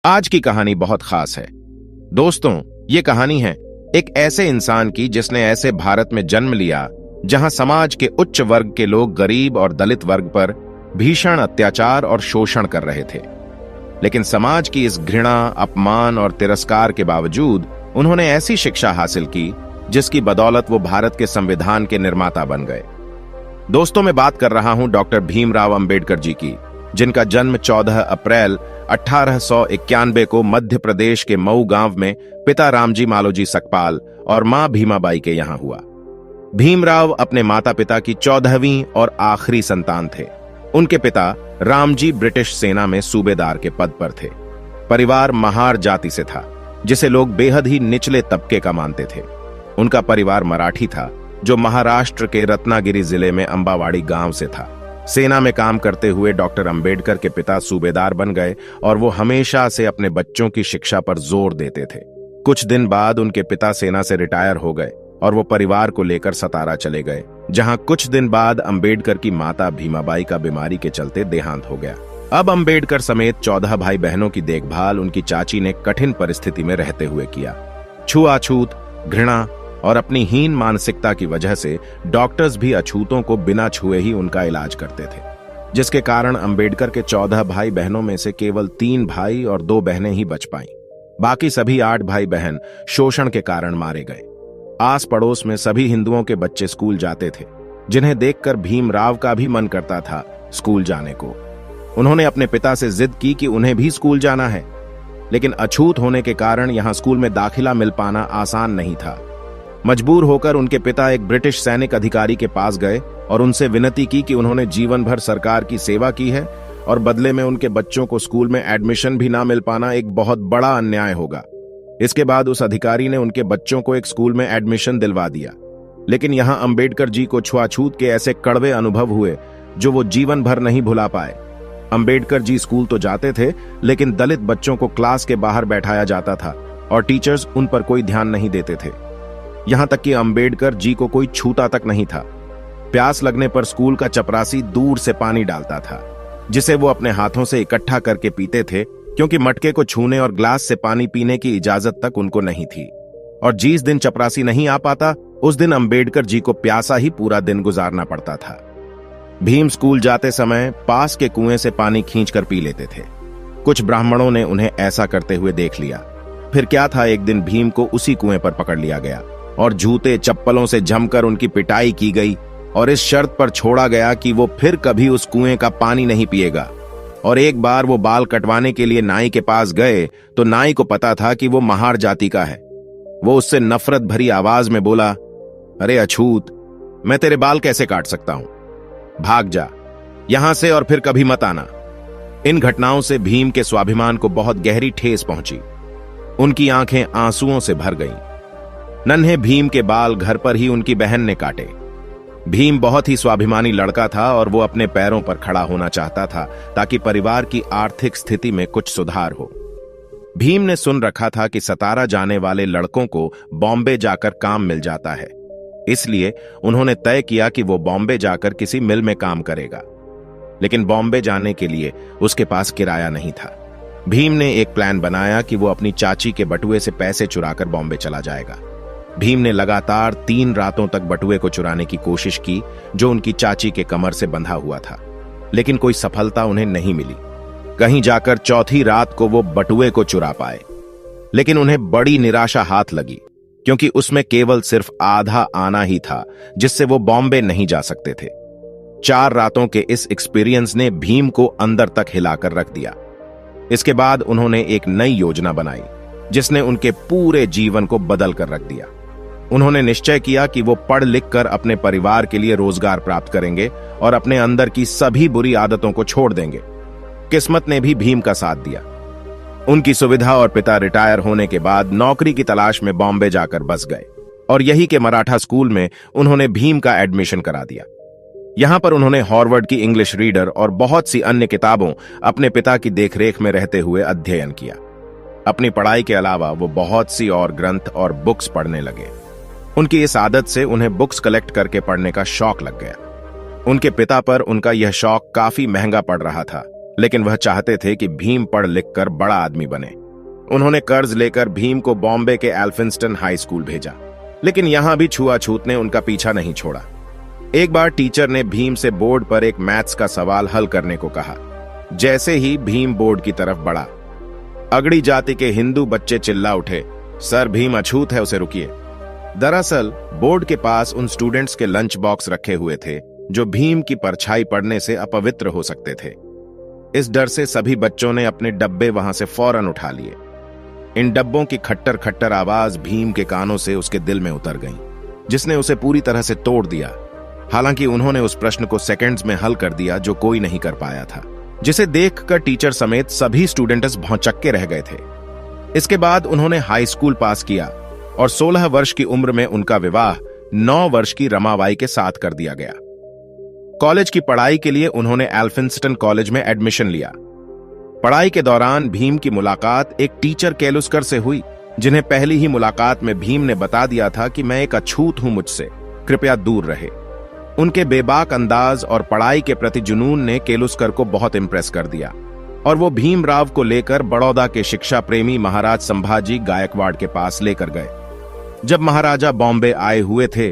आज की कहानी बहुत खास है दोस्तों। ये कहानी है एक ऐसे इंसान की जिसने ऐसे भारत में जन्म लिया जहां समाज के उच्च वर्ग के लोग गरीब और दलित वर्ग पर भीषण अत्याचार और शोषण कर रहे थे। लेकिन समाज की इस घृणा, अपमान और तिरस्कार के बावजूद उन्होंने ऐसी शिक्षा हासिल की जिसकी बदौलत वो भारत के संविधान के निर्माता बन गए। दोस्तों, मैं बात कर रहा हूं डॉक्टर भीमराव अंबेडकर जी की, जिनका जन्म 14 अप्रैल 1891 को मध्य प्रदेश के मऊ गांव में पिता रामजी मालोजी सकपाल और मां भीमाबाई के यहां हुआ। भीमराव अपने माता पिता की 14वीं और आखिरी संतान थे। उनके पिता रामजी ब्रिटिश सेना में सूबेदार के पद पर थे। परिवार महार जाति से था, जिसे लोग बेहद ही निचले तबके का मानते थे। उनका परिवार मराठी था, जो महाराष्ट्र के रत्नागिरी जिले में अंबावाड़ी गांव से था। सेना में काम करते हुए डॉक्टर अंबेडकर के पिता सूबेदार बन गए और वो हमेशा से अपने बच्चों की शिक्षा पर जोर देते थे। कुछ दिन बाद उनके पिता सेना से रिटायर हो गए और वो परिवार को लेकर सतारा चले गए, जहां कुछ दिन बाद अंबेडकर की माता भीमाबाई का बीमारी के चलते देहांत हो गया। अब अंबेडकर समेत 14 भाई बहनों की देखभाल उनकी चाची ने कठिन परिस्थिति में रहते हुए किया। छुआछूत, घृणा और अपनी हीन मानसिकता की वजह से डॉक्टर्स भी अछूतों को बिना छुए ही उनका इलाज करते थे, जिसके कारण अंबेडकर के 14 भाई बहनों में से केवल 3 भाई और 2 बहनें ही बच पाईं। बाकी सभी 8 भाई बहन शोषण के कारण मारे गए। आस पड़ोस में सभी हिंदुओं के बच्चे स्कूल जाते थे, जिन्हें देखकर भीमराव का भी मन करता था स्कूल जाने को। उन्होंने अपने पिता से जिद की कि उन्हें भी स्कूल जाना है, लेकिन अछूत होने के कारण यहां स्कूल में दाखिला मिल पाना आसान नहीं था। मजबूर होकर उनके पिता एक ब्रिटिश सैनिक अधिकारी के पास गए और उनसे विनती की कि उन्होंने जीवन भर सरकार की सेवा की है और बदले में उनके बच्चों को स्कूल में एडमिशन भी ना मिल पाना एक बहुत बड़ा अन्याय होगा। इसके बाद उस अधिकारी ने उनके बच्चों को एक स्कूल में एडमिशन दिलवा दिया। लेकिन यहां अंबेडकर जी को छुआछूत के ऐसे कड़वे अनुभव हुए जो वो जीवन भर नहीं भुला पाए। अंबेडकर जी स्कूल तो जाते थे, लेकिन दलित बच्चों को क्लास के बाहर बैठाया जाता था और टीचर्स उन पर कोई ध्यान नहीं देते थे। यहां तक कि अंबेडकर जी को कोई छूता तक नहीं था। प्यास लगने पर स्कूल का चपरासी दूर से पानी डालता था, जिसे वो अपने हाथों से इकट्ठा करके पीते थे, क्योंकि मटके को छूने और ग्लास से पानी पीने की इजाजत तक उनको नहीं थी। और जिस दिन चपरासी नहीं आ पाता, उस दिन अंबेडकर जी को प्यासा ही पूरा दिन गुजारना पड़ता था। भीम स्कूल जाते समय पास के कुएं से पानी खींचकर पी लेते थे। कुछ ब्राह्मणों ने उन्हें ऐसा करते हुए देख लिया। फिर क्या था, एक दिन भीम को उसी कुएं पर पकड़ लिया गया और जूते चप्पलों से जमकर उनकी पिटाई की गई और इस शर्त पर छोड़ा गया कि वो फिर कभी उस कुएं का पानी नहीं पिएगा। और एक बार वो बाल कटवाने के लिए नाई के पास गए तो नाई को पता था कि वो महार जाति का है। वो उससे नफरत भरी आवाज में बोला, अरे अछूत, मैं तेरे बाल कैसे काट सकता हूं? भाग जा यहां से और फिर कभी मत आना। इन घटनाओं से भीम के स्वाभिमान को बहुत गहरी ठेस पहुंची। उनकी आंखें आंसुओं से भर गईं। नन्हे भीम के बाल घर पर ही उनकी बहन ने काटे। भीम बहुत ही स्वाभिमानी लड़का था और वो अपने पैरों पर खड़ा होना चाहता था ताकि परिवार की आर्थिक स्थिति में कुछ सुधार हो। भीम ने सुन रखा था कि सतारा जाने वाले लड़कों को बॉम्बे जाकर काम मिल जाता है, इसलिए उन्होंने तय किया कि वो बॉम्बे जाकर किसी मिल में काम करेगा। लेकिन बॉम्बे जाने के लिए उसके पास किराया नहीं था। भीम ने एक प्लान बनाया कि वो अपनी चाची के बटुए से पैसे चुराकर बॉम्बे चला जाएगा। भीम ने लगातार 3 रातों तक बटुए को चुराने की कोशिश की, जो उनकी चाची के कमर से बंधा हुआ था, लेकिन कोई सफलता उन्हें नहीं मिली। कहीं जाकर चौथी रात को वो बटुए को चुरा पाए, लेकिन उन्हें बड़ी निराशा हाथ लगी, क्योंकि उसमें केवल सिर्फ आधा आना ही था, जिससे वो बॉम्बे नहीं जा सकते थे। 4 रातों के इस एक्सपीरियंस ने भीम को अंदर तक हिलाकर रख दिया। इसके बाद उन्होंने एक नई योजना बनाई, जिसने उनके पूरे जीवन को बदल कर रख दिया। उन्होंने निश्चय किया कि वो पढ़ लिख कर अपने परिवार के लिए रोजगार प्राप्त करेंगे और अपने अंदर की सभी बुरी आदतों को छोड़ देंगे। किस्मत ने भी भीम का साथ दिया। उनकी सुविधा और पिता रिटायर होने के बाद नौकरी की तलाश में बॉम्बे जाकर बस गए और यही के मराठा स्कूल में उन्होंने भीम का एडमिशन करा दिया। यहां पर उन्होंने हॉर्वर्ड की इंग्लिश रीडर और बहुत सी अन्य किताबों अपने पिता की देखरेख में रहते हुए अध्ययन किया। अपनी पढ़ाई के अलावा वो बहुत सी और ग्रंथ और बुक्स पढ़ने लगे। उनकी इस आदत से उन्हें बुक्स कलेक्ट करके पढ़ने का शौक लग गया। उनके पिता पर उनका यह शौक काफी महंगा पड़ रहा था, लेकिन वह चाहते थे कि भीम पढ़ लिख कर बड़ा आदमी बने। उन्होंने कर्ज लेकर भीम को बॉम्बे के एल्फिंस्टन हाई स्कूल भेजा, लेकिन यहां भी छुआछूत ने उनका पीछा नहीं छोड़ा। एक बार टीचर ने भीम से बोर्ड पर एक मैथ्स का सवाल हल करने को कहा। जैसे ही भीम बोर्ड की तरफ बढ़ा, अगड़ी जाति के हिंदू बच्चे चिल्ला उठे, सर भीम अछूत है, उसे रुकिए। दरअसल बोर्ड के पास उन स्टूडेंट्स के लंच बॉक्स रखे हुए थे जो भीम की परछाई पड़ने से अपवित्र हो सकते थे। इस डर से सभी बच्चों ने अपने डब्बे वहां से फौरन उठा लिए। इन डब्बों की खट्टर खट्टर आवाज भीम के कानों से उसके दिल में उतर गई, जिसने उसे पूरी तरह से तोड़ दिया। हालांकि उन्होंने उस प्रश्न को सेकंड्स में हल कर दिया जो कोई नहीं कर पाया था, जिसे देखकर टीचर समेत सभी स्टूडेंट्स भौंचक्के रह गए थे। इसके बाद उन्होंने हाई स्कूल पास किया और 16 वर्ष की उम्र में उनका विवाह 9 वर्ष की रमाबाई के साथ कर दिया गया। कॉलेज की पढ़ाई के लिए उन्होंने एल्फिंस्टन कॉलेज में एडमिशन लिया। पढ़ाई के दौरान भीम की मुलाकात एक टीचर केलुस्कर से हुई, जिन्हें पहली ही मुलाकात में भीम ने बता दिया था कि मैं एक अछूत हूं, मुझसे कृपया दूर रहे। उनके बेबाक अंदाज और पढ़ाई के प्रति जुनून ने केलुस्कर को बहुत इंप्रेस कर दिया और वो भीमराव को लेकर बड़ौदा के शिक्षा प्रेमी महाराज संभाजी गायकवाड़ के पास लेकर गए। जब महाराजा बॉम्बे आए हुए थे,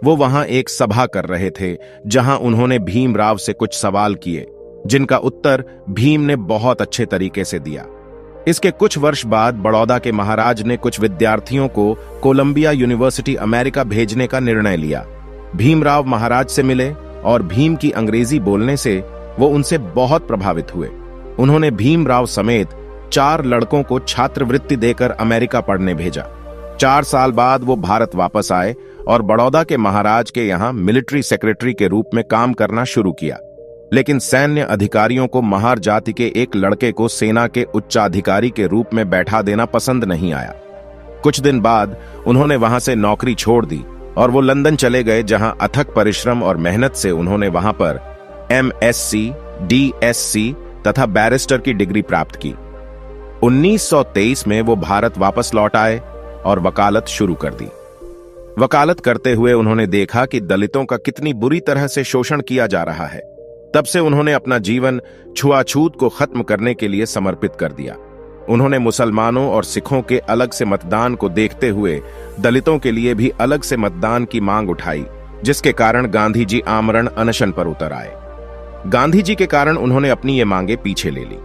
वो वहां एक सभा कर रहे थे, जहां उन्होंने भीमराव से कुछ सवाल किए, जिनका उत्तर भीम ने बहुत अच्छे तरीके से दिया। इसके कुछ वर्ष बाद बड़ौदा के महाराज ने कुछ विद्यार्थियों को कोलंबिया यूनिवर्सिटी अमेरिका भेजने का निर्णय लिया। भीमराव महाराज से मिले और भीम की अंग्रेजी बोलने से वो उनसे बहुत प्रभावित हुए। उन्होंने भीमराव समेत 4 लड़कों को छात्रवृत्ति देकर अमेरिका पढ़ने भेजा। 4 साल बाद वो भारत वापस आए और बड़ौदा के महाराज के यहाँ मिलिट्री सेक्रेटरी के रूप में काम करना शुरू किया। लेकिन सैन्य अधिकारियों को महार जाति के एक लड़के को सेना के उच्चाधिकारी के रूप में बैठा देना पसंद नहीं आया। कुछ दिन बाद उन्होंने वहां से नौकरी छोड़ दी और वो लंदन चले गए, जहां अथक परिश्रम और मेहनत से उन्होंने वहां पर MSc, DSc तथा बैरिस्टर की डिग्री प्राप्त की। 1923 में वो भारत वापस लौट आए और वकालत शुरू कर दी। वकालत करते हुए उन्होंने देखा कि दलितों का कितनी बुरी तरह से शोषण किया जा रहा है। तब से उन्होंने अपना जीवन छुआछूत को खत्म करने के लिए समर्पित कर दिया। उन्होंने मुसलमानों और सिखों के अलग से मतदान को देखते हुए दलितों के लिए भी अलग से मतदान की मांग उठाई, जिसके कारण गांधी जी आमरण अनशन पर उतर आए। गांधी जी के कारण उन्होंने अपनी ये मांगे पीछे ले ली।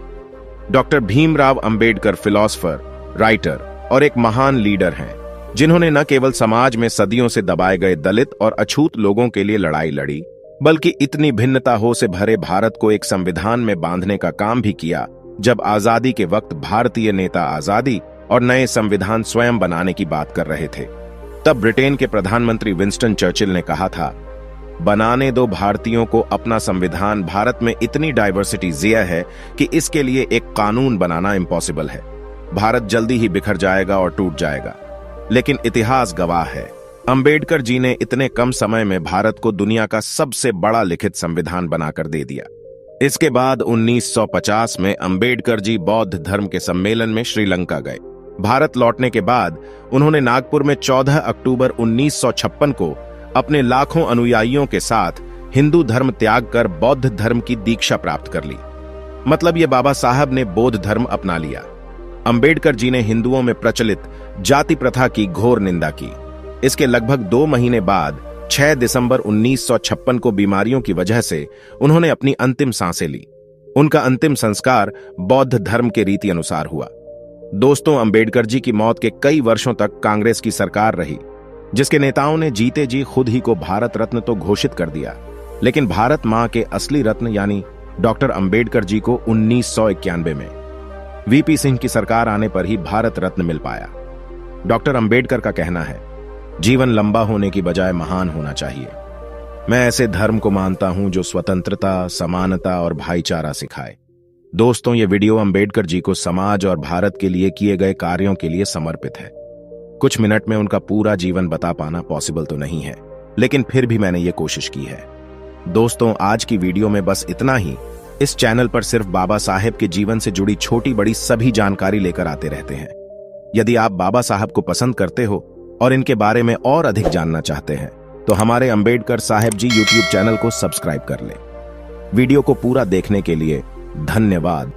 Doctor Bhimrao Ambedkar philosopher, writer और एक महान लीडर हैं, जिन्होंने न केवल समाज में सदियों से दबाए गए दलित और अछूत लोगों के लिए लड़ाई लड़ी, बल्कि इतनी भिन्नता हो से भरे भारत को एक संविधान में बांधने का काम भी किया। जब आजादी के वक्त भारतीय नेता आजादी और नए संविधान स्वयं बनाने की बात कर रहे थे, तब ब्रिटेन के प्रधानमंत्री विंस्टन चर्चिल ने कहा था, बनाने दो भारतीयों को अपना संविधान। भारत में इतनी डाइवर्सिटी ज़िया है कि इसके लिए एक कानून बनाना इम्पॉसिबल है। भारत जल्दी ही बिखर जाएगा और टूट जाएगा। लेकिन इतिहास गवाह है, अंबेडकर जी ने इतने कम समय में भारत को दुनिया का सबसे बड़ा लिखित संविधान बनाकर दे दिया। इसके बाद 1950 में अंबेडकर जी बौद्ध धर्म के सम्मेलन में श्रीलंका गए। भारत लौटने के बाद उन्होंने नागपुर में 14 अक्टूबर 1956 को अपने लाखों अनुयायियों के साथ हिंदू धर्म त्याग कर बौद्ध धर्म की दीक्षा प्राप्त कर ली। मतलब ये बाबा साहब ने बौद्ध धर्म अपना लिया। अंबेडकर जी ने हिंदुओं में प्रचलित जाति प्रथा की घोर निंदा की। इसके लगभग 2 महीने बाद 6 दिसंबर 1956 को बीमारियों की वजह से उन्होंने अपनी अंतिम सांसें ली। उनका अंतिम संस्कार बौद्ध धर्म के रीति अनुसार हुआ। दोस्तों, अंबेडकर जी की मौत के कई वर्षों तक कांग्रेस की सरकार रही, जिसके नेताओं ने जीते जी खुद ही को भारत रत्न तो घोषित कर दिया, लेकिन भारत मां के असली रत्न यानी डॉक्टर अंबेडकर जी को 1991 में वीपी सिंह की सरकार आने पर ही भारत रत्न मिल पाया। डॉक्टर अंबेडकर का कहना है, जीवन लंबा होने की बजाय महान होना चाहिए। मैं ऐसे धर्म को मानता हूं जो स्वतंत्रता, समानता और भाईचारा सिखाए। दोस्तों, ये वीडियो अंबेडकर जी को समाज और भारत के लिए किए गए कार्यों के लिए समर्पित है। कुछ मिनट में उनका पूरा जीवन बता पाना पॉसिबल तो नहीं है, लेकिन फिर भी मैंने ये कोशिश की है। दोस्तों, आज की वीडियो में बस इतना ही। इस चैनल पर सिर्फ बाबा साहेब के जीवन से जुड़ी छोटी बड़ी सभी जानकारी लेकर आते रहते हैं। यदि आप बाबा साहब को पसंद करते हो और इनके बारे में और अधिक जानना चाहते हैं, तो हमारे अंबेडकर साहेब जी YouTube चैनल को सब्सक्राइब कर लें। वीडियो को पूरा देखने के लिए धन्यवाद।